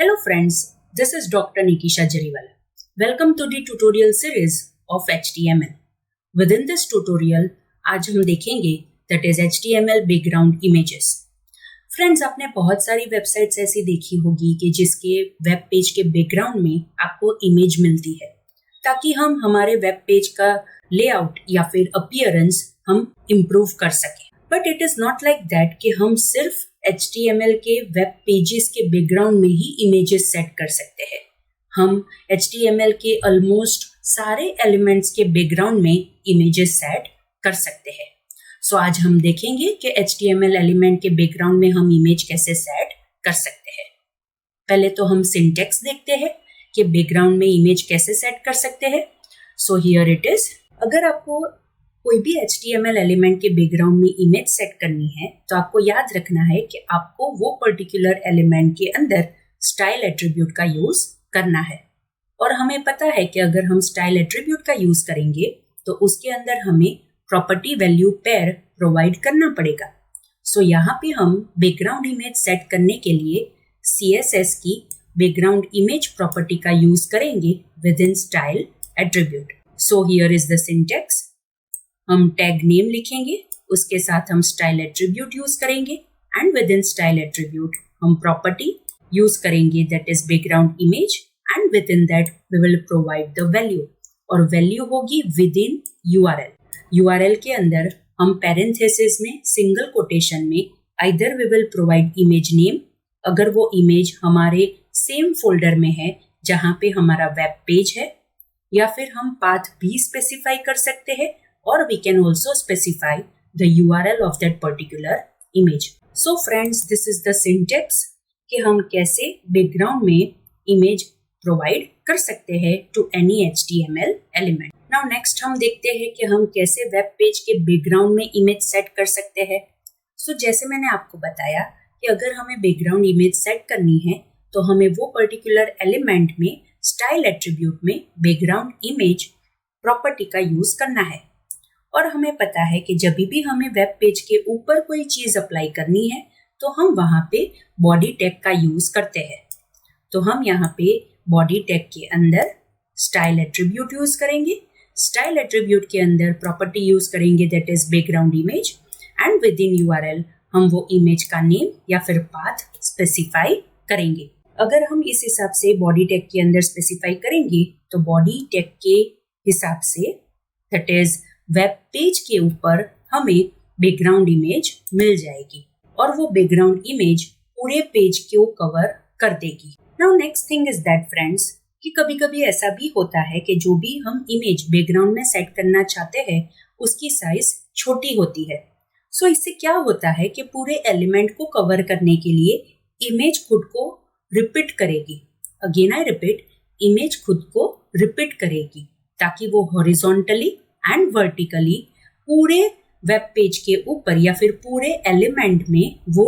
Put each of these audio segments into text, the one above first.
Hello friends, this is Dr. Nikisha Jariwala. Welcome to the tutorial series of HTML. Within this tutorial, आज हम देखेंगे that is HTML background images. Friends, आपने बहुत सारी websites ऐसी देखी होगी कि जिसके वेब पेज के बैकग्राउंड में आपको इमेज मिलती है ताकि हम हमारे वेब पेज का लेआउट या फिर अपीयरेंस हम इम्प्रूव कर सकें. But it is not like that कि हम सिर्फ HTML के वेब पेजेस के बैकग्राउंड में ही इमेजेस सेट कर सकते हैं. हम HTML के ऑलमोस्ट सारे एलिमेंट्स के बैकग्राउंड में इमेजेस सेट कर सकते हैं. सो आज हम देखेंगे कि HTML एलिमेंट के बैकग्राउंड में हम इमेज कैसे सेट कर सकते हैं. पहले तो हम सिंटैक्स देखते हैं कि बैकग्राउंड में इमेज कैसे सेट कर सकते हैं. So here it is. अगर आपको कोई भी HTML एलिमेंट के बैकग्राउंड में इमेज सेट करनी है तो आपको याद रखना है कि आपको वो पर्टिकुलर एलिमेंट के अंदर स्टाइल एट्रीब्यूट का यूज करना है. और हमें पता है कि अगर हम स्टाइल एट्रीब्यूट का यूज करेंगे तो उसके अंदर हमें प्रॉपर्टी वैल्यू पेयर प्रोवाइड करना पड़ेगा. सो यहाँ पे हम बैकग्राउंड इमेज सेट करने के लिए CSS की बैकग्राउंड इमेज प्रॉपर्टी का यूज करेंगे within style attribute. So here is the syntax. हम टैग नेम लिखेंगे, उसके साथ हम स्टाइल एट्रीब्यूट यूज करेंगे and within style attribute हम प्रॉपर्टी यूज करेंगे that is background image and within that we will provide the value. और value होगी विद इन URL. URL के अंदर हम पैरेंथेसिस में सिंगल कोटेशन में either we will provide image name अगर वो इमेज हमारे सेम फोल्डर में है जहाँ पे हमारा वेब पेज है, या फिर हम पाथ भी स्पेसिफाई कर सकते हैं और we can also specify the URL of that particular image. So friends, this is the syntax कि हम कैसे बैकग्राउंड में इमेज प्रोवाइड कर सकते हैं to any HTML element. Now next हम देखते हैं कि हम कैसे वेब पेज के बैकग्राउंड में इमेज सेट कर सकते हैं. So जैसे मैंने आपको बताया कि अगर हमें बैकग्राउंड इमेज सेट करनी है तो हमें वो पर्टिकुलर एलिमेंट में स्टाइल एट्रीब्यूट में बैकग्राउंड इमेज प्रॉपर्टी का यूज करना है. और हमें पता है कि जब भी हमें वेब पेज के ऊपर कोई चीज अप्लाई करनी है तो हम वहां पे बॉडी टैग का यूज करते हैं. तो हम यहाँ पे बॉडी टैग के अंदर स्टाइल एट्रीब्यूट यूज करेंगे. स्टाइल एट्रीब्यूट के अंदर प्रॉपर्टी यूज करेंगे that is background image and within URL हम वो इमेज का नेम या फिर पाथ स्पेसिफाई करेंगे. अगर हम इस हिसाब से बॉडी टैग के अंदर स्पेसिफाई करेंगे तो बॉडी टैग के हिसाब say that is web page के ऊपर हमें बैकग्राउंड इमेज मिल जाएगी और वो बैकग्राउंड इमेज पूरे पेज को कवर कर देगी. Now next thing is that friends कि कभी कभी ऐसा भी होता है कि जो भी हम इमेज बैकग्राउंड में सेट करना चाहते हैं उसकी साइज छोटी होती है. सो इससे क्या होता है कि पूरे एलिमेंट को कवर करने के लिए इमेज खुद को रिपीट करेगी. अगेन आई रिपीट, इमेज खुद को रिपीट करेगी ताकि वो हॉरिजॉन्टली एंड वर्टिकली पूरे वेब पेज के ऊपर या फिर पूरे एलिमेंट में वो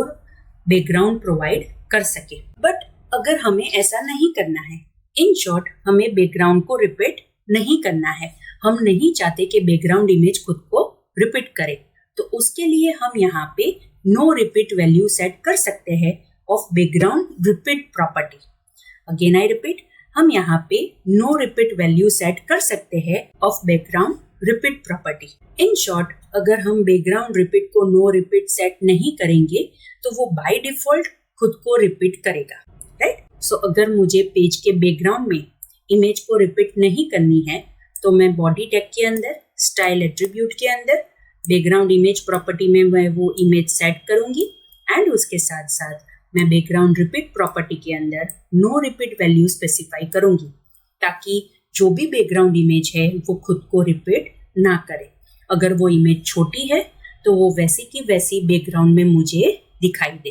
बैकग्राउंड प्रोवाइड कर सके. बट अगर हमें ऐसा नहीं करना है, इन शॉर्ट हमें बैकग्राउंड को रिपीट नहीं करना है, हम नहीं चाहते कि बैकग्राउंड इमेज खुद को रिपीट करे, तो उसके लिए हम यहाँ पे नो रिपीट वैल्यू सेट कर सकते हैं of background repeat property. Again I repeat, हम यहाँ पे नो रिपीट वैल्यू सेट कर सकते हैं of background repeat property. In short अगर हम बैकग्राउंड रिपीट को नो रिपीट सेट नहीं करेंगे तो वो बाय डिफॉल्ट खुद को रिपीट करेगा, राइट. सो अगर मुझे पेज के बैकग्राउंड में इमेज को रिपीट नहीं करनी है तो मैं बॉडी टैग के अंदर स्टाइल एट्रीब्यूट के अंदर बैकग्राउंड इमेज प्रॉपर्टी में मैं वो इमेज सेट करूंगी एंड उसके साथ साथ मैं बैकग्राउंड रिपीट प्रॉपर्टी के अंदर नो रिपीट वैल्यू स्पेसिफाई करूंगी ताकि जो भी बैकग्राउंड इमेज है वो खुद को रिपीट ना करे. अगर वो इमेज छोटी है तो वो वैसी की वैसी बैकग्राउंड में मुझे दिखाई दे,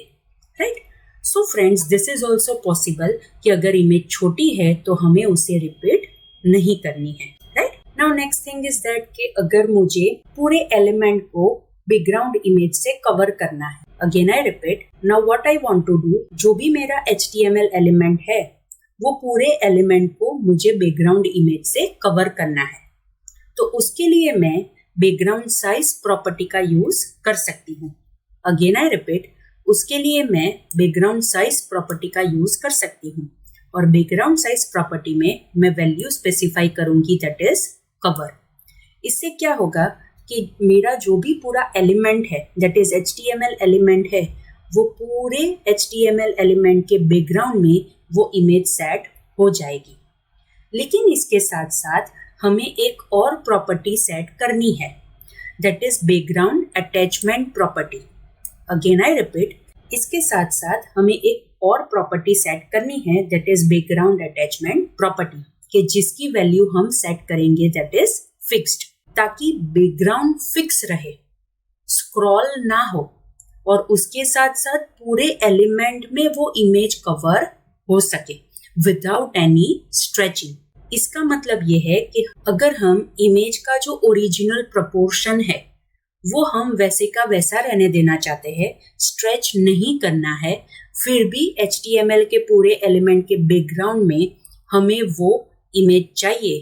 right. So friends, this is also possible कि अगर इमेज छोटी है तो हमें उसे रिपीट नहीं करनी है, right. Now next thing is that कि अगर मुझे पूरे एलिमेंट को बैकग्राउंड इमेज से कवर करना है, again I repeat, now what I want to do, जो भी मेरा HTML एलिमेंट है वो पूरे एलिमेंट को मुझे बैकग्राउंड इमेज से कवर करना है. तो उसके लिए मैं बैकग्राउंड साइज प्रॉपर्टी का यूज कर सकती हूँ. अगेन आई रिपीट, उसके लिए मैं बैकग्राउंड साइज प्रॉपर्टी का यूज कर सकती हूँ और बैकग्राउंड साइज प्रॉपर्टी में मैं वैल्यू स्पेसिफाई करूंगी दैट इज कवर। इससे क्या होगा कि मेरा जो भी पूरा एलिमेंट है दैट इज HTML एलिमेंट है वो पूरे HTML एलिमेंट के बैकग्राउंड में वो इमेज सेट हो जाएगी। लेकिन इसके साथ साथ हमें एक और प्रॉपर्टी सेट करनी है that is background attachment property. Again I repeat, इसके साथ साथ हमें एक और प्रॉपर्टी सेट करनी है that is background attachment property कि जिसकी वैल्यू हम सेट करेंगे दैट इज फिक्स्ड, ताकि बैकग्राउंड फिक्स रहे, स्क्रॉल ना हो और उसके साथ साथ पूरे एलिमेंट में वो इमेज कवर हो सके विदाउट एनी स्ट्रेचिंग। इसका मतलब ये है कि अगर हम इमेज का जो ओरिजिनल प्रोपोर्शन है वो हम वैसे का वैसा रहने देना चाहते हैं, स्ट्रेच नहीं करना है, फिर भी HTML के पूरे एलिमेंट के बैकग्राउंड में हमें वो इमेज चाहिए,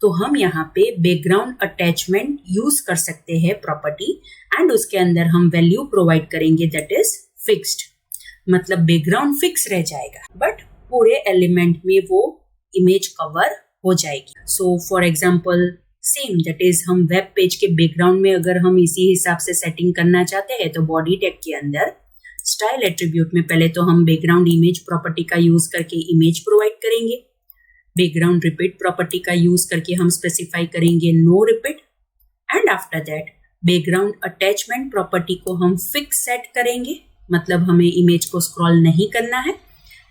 तो हम यहाँ पे बैकग्राउंड अटैचमेंट यूज कर सकते हैं प्रॉपर्टी एंड उसके अंदर हम वैल्यू प्रोवाइड करेंगे दैट इज फिक्स्ड। मतलब बैकग्राउंड फिक्स रह जाएगा बट पूरे एलिमेंट में वो इमेज कवर हो जाएगी। So for example same that is हम वेब पेज के बैकग्राउंड में अगर हम इसी हिसाब से सेटिंग करना चाहते हैं तो बॉडी टैग के अंदर स्टाइल एट्रीब्यूट में पहले तो हम बैकग्राउंड इमेज प्रॉपर्टी का यूज करके इमेज प्रोवाइड करेंगे, बैकग्राउंड रिपीट प्रॉपर्टी का यूज करके हम स्पेसिफाई करेंगे no repeat and after that background attachment property को हम फिक्स सेट करेंगे, मतलब हमें इमेज को स्क्रॉल नहीं करना है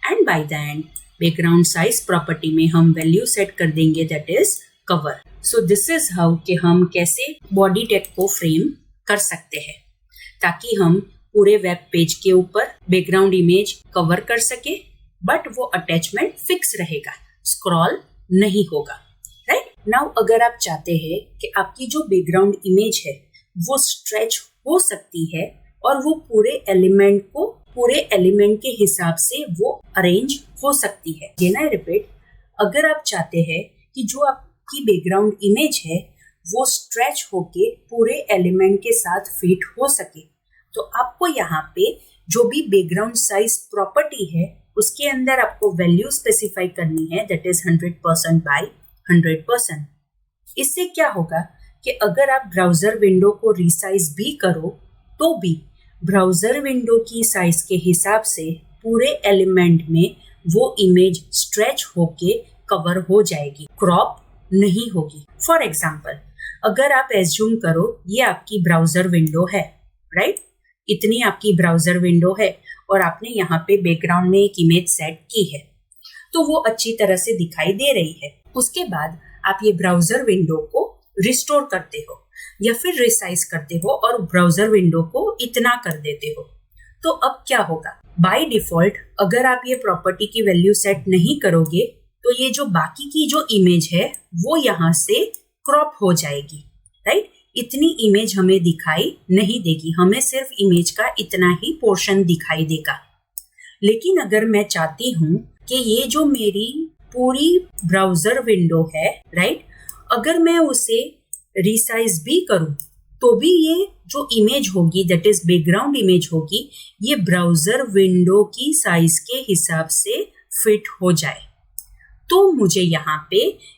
and by the end background size property में हम वैल्यू सेट कर देंगे that is cover. So this is how कि हम कैसे बॉडी टैग को फ्रेम कर सकते हैं ताकि हम पूरे वेब पेज के ऊपर बैकग्राउंड इमेज कवर कर सके बट वो अटैचमेंट फिक्स रहेगा, स्क्रॉल नहीं होगा, राइट। नाउ अगर आप चाहते हैं कि आपकी जो बैकग्राउंड इमेज है वो स्ट्रेच हो सकती है और वो पूरे एलिमेंट के हिसाब से वो अरेंज हो सकती है, अगेन आई रिपीट, अगर आप चाहते हैं कि जो आपकी बैकग्राउंड इमेज है वो स्ट्रेच होके पूरे एलिमेंट के साथ फिट हो सके तो आपको यहाँ पे जो भी बैकग्राउंड साइज प्रॉपर्टी है उसके अंदर आपको वैल्यू स्पेसिफाई करनी है दैट इज 100% बाय 100%। इससे क्या होगा कि अगर आप ब्राउजर विंडो को रिसाइज भी करो तो भी ब्राउजर विंडो की साइज के हिसाब से पूरे एलिमेंट में वो इमेज स्ट्रेच होके कवर हो जाएगी, क्रॉप नहीं होगी। फॉर एग्जाम्पल अगर आप एज्यूम करो ये आपकी ब्राउजर विंडो है, राइट, इतनी आपकी ब्राउजर विंडो है और आपने यहाँ पे बैकग्राउंड में एक इमेज सेट की है तो वो अच्छी तरह से दिखाई दे रही है। उसके बाद आप ये ब्राउजर विंडो को रिस्टोर करते हो या फिर रिसाइज करते हो और ब्राउजर विंडो को इतना कर देते हो, तो अब क्या होगा, बाय डिफॉल्ट अगर आप ये प्रॉपर्टी की वैल्यू सेट नहीं करोगे तो ये जो बाकी की जो इमेज है वो यहाँ से क्रॉप हो जाएगी, राइट। इतनी इमेज हमें दिखाई नहीं देगी, हमें सिर्फ इमेज का इतना ही पोर्शन दिखाई देगा। लेकिन अगर मैं चाहती हूँ कि ये जो मेरी पूरी ब्राउजर विंडो है, राइट, अगर मैं उसे रिसाइज भी करूँ तो भी ये जो इमेज होगी दैट इज बैकग्राउंड इमेज होगी ये ब्राउजर विंडो की साइज के हिसाब से फिट हो जाए, तो मुझे यहाँ पे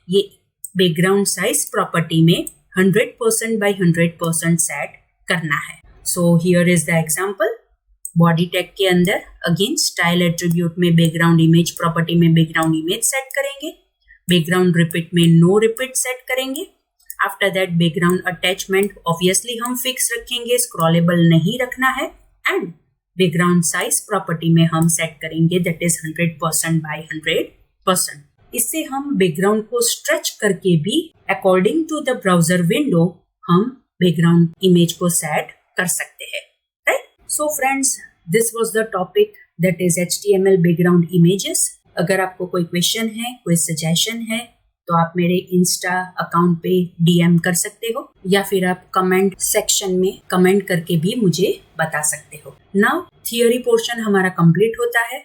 ये बैकग्राउंड साइज प्रॉपर्टी में 100% by 100% सेट करना है। सो here is the example, body tag के अंदर अगेन स्टाइल एट्रीब्यूट में बैकग्राउंड इमेज प्रॉपर्टी में बैकग्राउंड इमेज सेट करेंगे, बैकग्राउंड रिपीट में नो रिपीट सेट करेंगे, after that background attachment obviously हम फिक्स रखेंगे, स्क्रॉलेबल नहीं रखना है एंड बैकग्राउंड साइज प्रॉपर्टी में हम सेट करेंगे दैट इज 100% by 100%। इससे हम बैकग्राउंड को स्ट्रेच करके भी according to the browser window हम बैकग्राउंड इमेज को सेट कर सकते हैं, right. So friends, this was the topic that is HTML background images. अगर आपको कोई क्वेश्चन है, कोई सजेशन है तो आप मेरे इंस्टा अकाउंट पे DM कर सकते हो या फिर आप कमेंट सेक्शन में कमेंट करके भी मुझे बता सकते हो। नाउ थियोरी पोर्शन हमारा कंप्लीट होता है,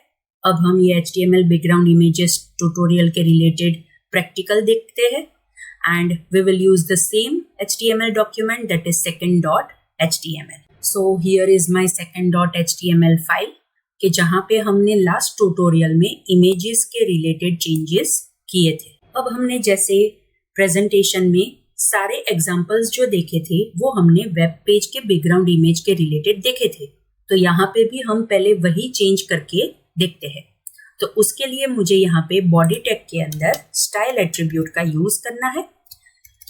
अब हम ये HTML बैकग्राउंड इमेजेस ट्यूटोरियल के रिलेटेड प्रैक्टिकल देखते हैं and we will use the same HTML document that is second.html। So here is my second .html file कि जहाँ पे हमने लास्ट ट्यूटोरियल में इमेजेस के रिलेटेड चेंजेस किए थे। अब हमने जैसे प्रेजेंटेशन में सारे एग्जांपल्स जो देखे थे वो हमने वेब पेज के बैकग्राउंड इमेज के रिलेटेड देखे थे, तो यहाँ पे भी हम पहले वही चेंज करके देखते हैं। तो उसके लिए मुझे यहाँ पे बॉडी टैग के अंदर स्टाइल एट्रीब्यूट का यूज करना है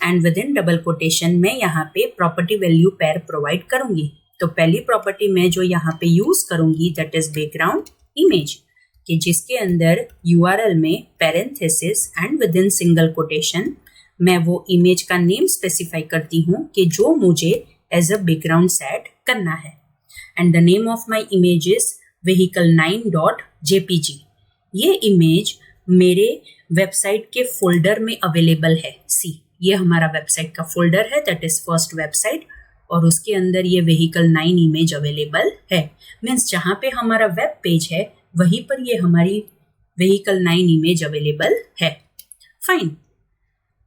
and with in double quotation में यहाँ पे प्रॉपर्टी वैल्यू पेयर प्रोवाइड करूंगी। तो पहली प्रॉपर्टी मैं जो यहाँ पे यूज करूंगी दैट इज बैकग्राउंड इमेज, कि जिसके अंदर URL में parenthesis and with in single quotation मैं वो इमेज का नेम स्पेसिफाई करती हूँ कि जो मुझे एज अ बैकग्राउंड सेट करना है। And the name of my image is vehicle9.jpg। ये इमेज मेरे वेबसाइट के फोल्डर में अवेलेबल है। सी, ये हमारा वेबसाइट का फोल्डर है, दैट इज फर्स्ट वेबसाइट, और उसके अंदर ये vehicle9 इमेज अवेलेबल है। मीन्स जहाँ पे हमारा वेब पेज है वहीं पर ये हमारी vehicle9 इमेज अवेलेबल है। फाइन,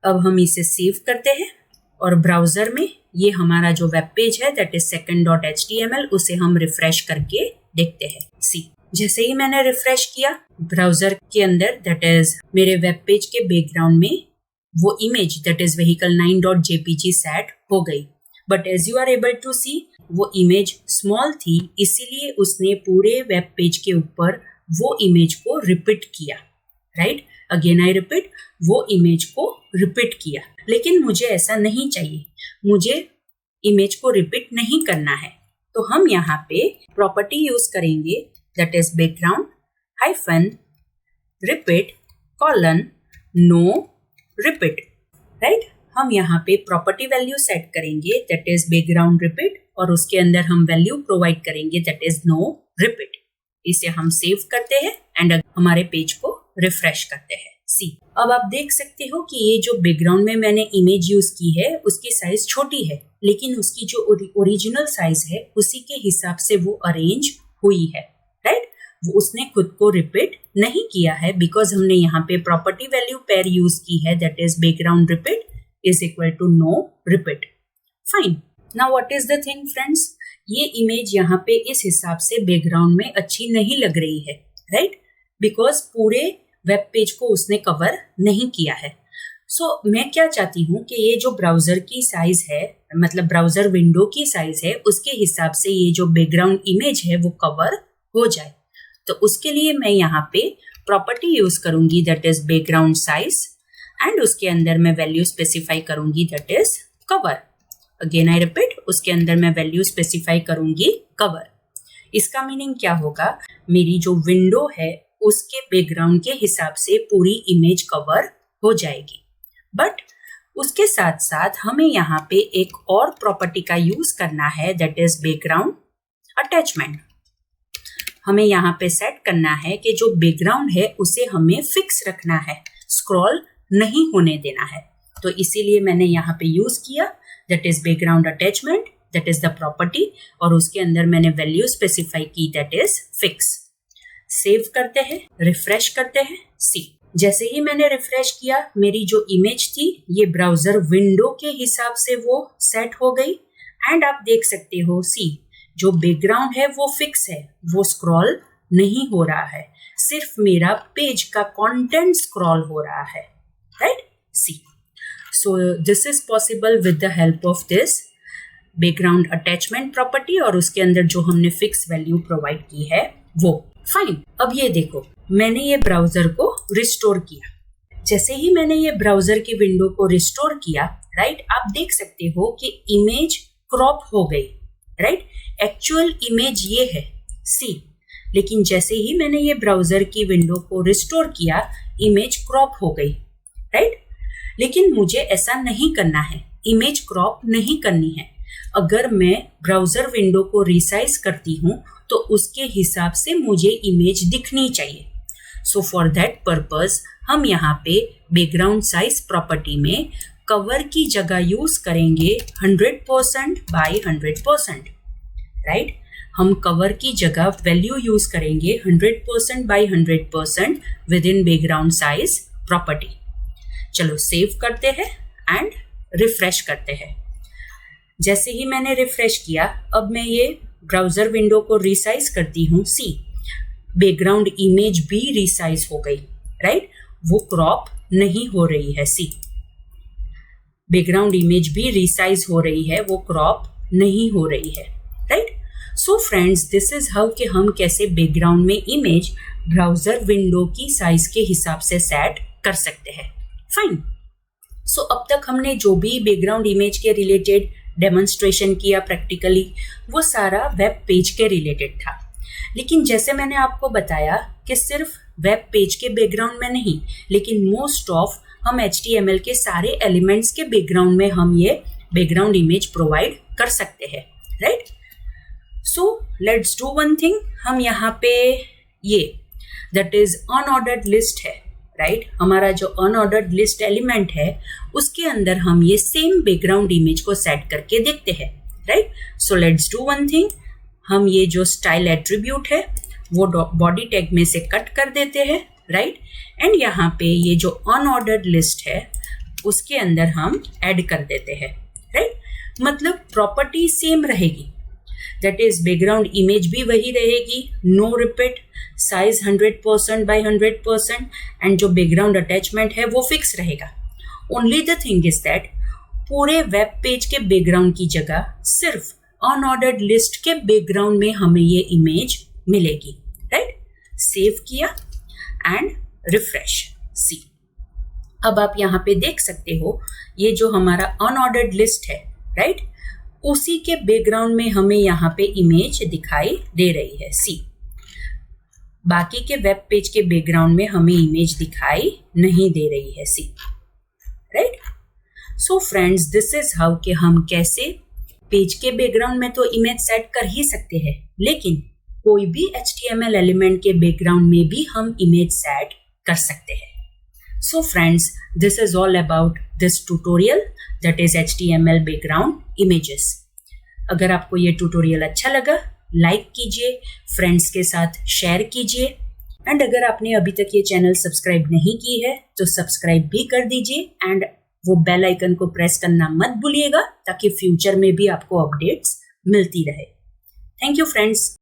अब हम इसे सेव करते हैं और ब्राउजर में ये हमारा जो वेब पेज है दैट इज second.html, उसे हम रिफ्रेश करके देखते हैं। सी, जैसे ही मैंने रिफ्रेश किया ब्राउजर के अंदर दैट इज मेरे वेब पेज के बैकग्राउंड में वो image that is vehicle9.jpg set हो गई। But as you are able to see वो इमेज स्मॉल थी, इसीलिए उसने पूरे वेब पेज के ऊपर वो इमेज को रिपीट किया। राइट, अगेन आई रिपीट, वो इमेज को रिपीट किया। लेकिन मुझे ऐसा नहीं चाहिए, मुझे इमेज को रिपीट नहीं करना है। तो हम यहाँ पे प्रॉपर्टी यूज करेंगे that is background hyphen repeat colon no repeat. Right, हम यहाँ पे प्रॉपर्टी वैल्यू सेट करेंगे दैट इज बैकग्राउंड रिपीट और उसके अंदर हम वैल्यू प्रोवाइड करेंगे दैट इज नो रिपीट। इसे हम सेव करते हैं एंड हमारे पेज को रिफ्रेश करते हैं। सी, अब आप देख सकते हो कि ये जो बैकग्राउंड में मैंने इमेज यूज की है उसकी साइज छोटी है, लेकिन उसकी जो ओरिजिनल साइज है उसी के हिसाब से वो अरेंज हुई है। राइट, वो उसने खुद को रिपीट नहीं किया है बिकॉज हमने यहाँ पे प्रॉपर्टी वैल्यू पेयर यूज की है that is background repeat is equal to no repeat. Fine, now what is the thing friends, ये इमेज यहाँ पे इस हिसाब से बैकग्राउंड में अच्छी नहीं लग रही है। राइट, बिकॉज पूरे वेब पेज को उसने कवर नहीं किया है। सो मैं क्या चाहती हूँ कि ये जो ब्राउजर की साइज है, मतलब ब्राउजर विंडो की साइज है, उसके हिसाब से ये जो बैकग्राउंड इमेज है वो कवर हो जाए। तो उसके लिए मैं यहाँ पे प्रॉपर्टी यूज करूंगी that is background size and उसके अंदर मैं वैल्यू स्पेसिफाई करूंगी that is cover. Again I repeat, उसके अंदर मैं वैल्यू स्पेसिफाई करूंगी कवर। इसका मीनिंग क्या होगा, मेरी जो विंडो है उसके बैकग्राउंड के हिसाब से पूरी इमेज कवर हो जाएगी। बट उसके साथ साथ हमें यहाँ पे एक और प्रॉपर्टी का यूज करना है दैट इज बैकग्राउंड अटैचमेंट। हमें यहाँ पे सेट करना है कि जो बैकग्राउंड है उसे हमें फिक्स रखना है, स्क्रॉल नहीं होने देना है। तो इसीलिए मैंने यहाँ पे यूज किया that is background attachment, that is the property, और उसके अंदर मैंने वैल्यू स्पेसिफाई की दैट इज फिक्स। सेव करते हैं, रिफ्रेश करते हैं। सी, जैसे ही मैंने रिफ्रेश किया मेरी जो इमेज थी ये ब्राउजर विंडो के हिसाब से वो सेट हो गई एंड आप देख सकते हो सी, जो बैकग्राउंड है वो फिक्स है, वो स्क्रॉल नहीं हो रहा है, सिर्फ मेरा पेज का कंटेंट स्क्रॉल हो रहा है। Right, see, so this is possible with the help of this background attachment property और उसके अंदर जो हमने फिक्स वैल्यू प्रोवाइड की है वो। फाइन, अब ये देखो मैंने ये ब्राउजर को रिस्टोर किया। जैसे ही मैंने ये ब्राउजर की विंडो को रिस्टोर किया, राइट, आप देख सकते हो कि इमेज क्रॉप हो गई। राइट, एक्चुअल इमेज ये है सी, लेकिन जैसे ही मैंने ये ब्राउजर की विंडो को रिस्टोर किया इमेज क्रॉप हो गई। राइट, लेकिन मुझे ऐसा नहीं करना है, इमेज क्रॉप नहीं करनी है। अगर मैं ब्राउजर विंडो को रिसाइज करती हूँ तो उसके हिसाब से मुझे इमेज दिखनी चाहिए। सो फॉर दैट पर्पस हम यहाँ पे बैकग्राउंड साइज प्रॉपर्टी में कवर की जगह यूज करेंगे 100% बाय 100%। राइट, हम कवर की जगह वैल्यू यूज करेंगे 100% by 100% within background size property. चलो सेव करते हैं एंड रिफ्रेश करते हैं। जैसे ही मैंने रिफ्रेश किया, अब मैं ये ब्राउजर विंडो को रिसाइज करती हूँ। सी, बैकग्राउंड इमेज भी रिसाइज हो गई, राइट? वो क्रॉप नहीं हो रही है। सी, बैकग्राउंड इमेज भी रिसाइज हो रही है, वो क्रॉप नहीं हो रही है, right? So friends, this is how कि हम कैसे बैकग्राउंड में इमेज ब्राउजर विंडो की साइज के हिसाब से सेट कर सकते हैं। फाइन। सो अब तक हमने जो भी बैकग्राउंड इमेज के रिलेटेड डेमोन्स्ट्रेशन किया प्रैक्टिकली, वो सारा वेब पेज के रिलेटेड था। लेकिन जैसे मैंने आपको बताया कि सिर्फ वेब पेज के बैकग्राउंड में नहीं, लेकिन मोस्ट ऑफ हम HTML के सारे एलिमेंट्स के बैकग्राउंड में हम ये बैकग्राउंड इमेज प्रोवाइड कर सकते हैं, right? So let's do one thing. हम यहाँ पे ये दैट इज अनऑर्डर्ड लिस्ट है, राइट? हमारा जो अनऑर्डर्ड लिस्ट एलिमेंट है उसके अंदर हम ये सेम बैकग्राउंड इमेज को सेट करके देखते हैं, right? So let's do one thing. हम ये जो स्टाइल एट्रीब्यूट है वो बॉडी टैग में से कट कर देते हैं, राइट? एंड यहाँ पे ये जो अनऑर्डर्ड लिस्ट है उसके अंदर हम ऐड कर देते हैं, राइट? मतलब प्रॉपर्टी सेम रहेगी, दैट इज बैकग्राउंड इमेज भी वही रहेगी, no repeat, size 100% by 100%, and जो बैकग्राउंड अटैचमेंट है वो फिक्स रहेगा। Only the thing is that पूरे वेब पेज के बैकग्राउंड की जगह सिर्फ अनऑर्डर्ड लिस्ट के बैकग्राउंड में हमें ये इमेज मिलेगी, राइट? सेव किया एंड रिफ्रेश। सी, अब आप यहाँ पे देख सकते हो ये जो हमारा अनऑर्डर्ड लिस्ट है, राइट? उसी के बैकग्राउंड में हमें यहाँ पे इमेज दिखाई दे रही है। सी, बाकी के वेब पेज के बैकग्राउंड में हमें इमेज दिखाई नहीं दे रही है। See, right? So friends, this is how कि हम कैसे पेज के बैकग्राउंड में तो इमेज सेट कर ही सकते हैं, लेकिन कोई भी HTML एलिमेंट के बैकग्राउंड में भी हम इमेज सेट कर सकते हैं। So friends, this is all about this tutorial, that is HTML background images. अगर आपको ये ट्यूटोरियल अच्छा लगा, लाइक कीजिए, फ्रेंड्स के साथ शेयर कीजिए, एंड अगर आपने अभी तक ये चैनल सब्सक्राइब नहीं की है तो सब्सक्राइब भी कर दीजिए, एंड वो बेल आइकन को प्रेस करना मत भूलिएगा ताकि फ्यूचर में भी आपको अपडेट्स मिलती रहे। Thank you friends.